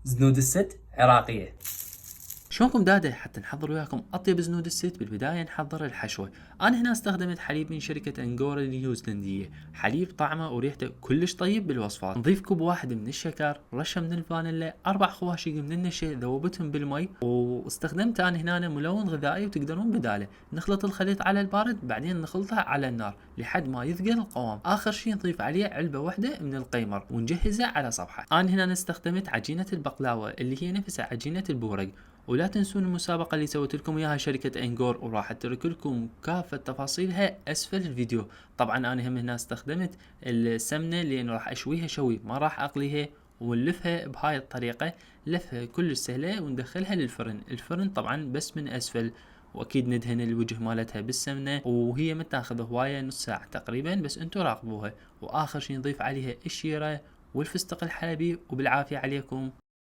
زنود الست عراقية. شلونكم داده حتى نحضر وياكم اطيب زنود الست. بالبدايه نحضر الحشوه. انا هنا استخدمت حليب من شركه انجورا النيوزيلنديه، حليب طعمه وريحته كلش طيب بالوصفات. نضيف كوب واحد من الشكر، رشه من الفانيلا، 4 خواشق من النشا ذوبتهم بالمي، واستخدمت انا هنا ملون غذائي وتقدرون بداله. نخلط الخليط على البارد، بعدين نخلطه على النار لحد ما يثقل القوام. اخر شي نضيف عليه علبه واحده من القيمر ونجهزه على صفحه. انا هنا استخدمت عجينه البقلاوه اللي هي نفسها عجينه البورق. ولا تنسون المسابقة اللي سويت لكم اياها شركة انجور، وراح اترك لكم كافة تفاصيلها اسفل الفيديو. طبعا انا هم هنا استخدمت السمنة لانه راح اشويها شوي، ما راح اقليها، ونلفها بهاي الطريقة، لفها كلش سهلة، وندخلها للفرن. الفرن طبعا بس من اسفل، واكيد ندهن الوجه مالتها بالسمنة، وهي ما تاخذ هواية، نص ساعة تقريبا، بس انتو راقبوها. واخر شي نضيف عليها الشيرة والفستق الحلبي، وبالعافية عليكم.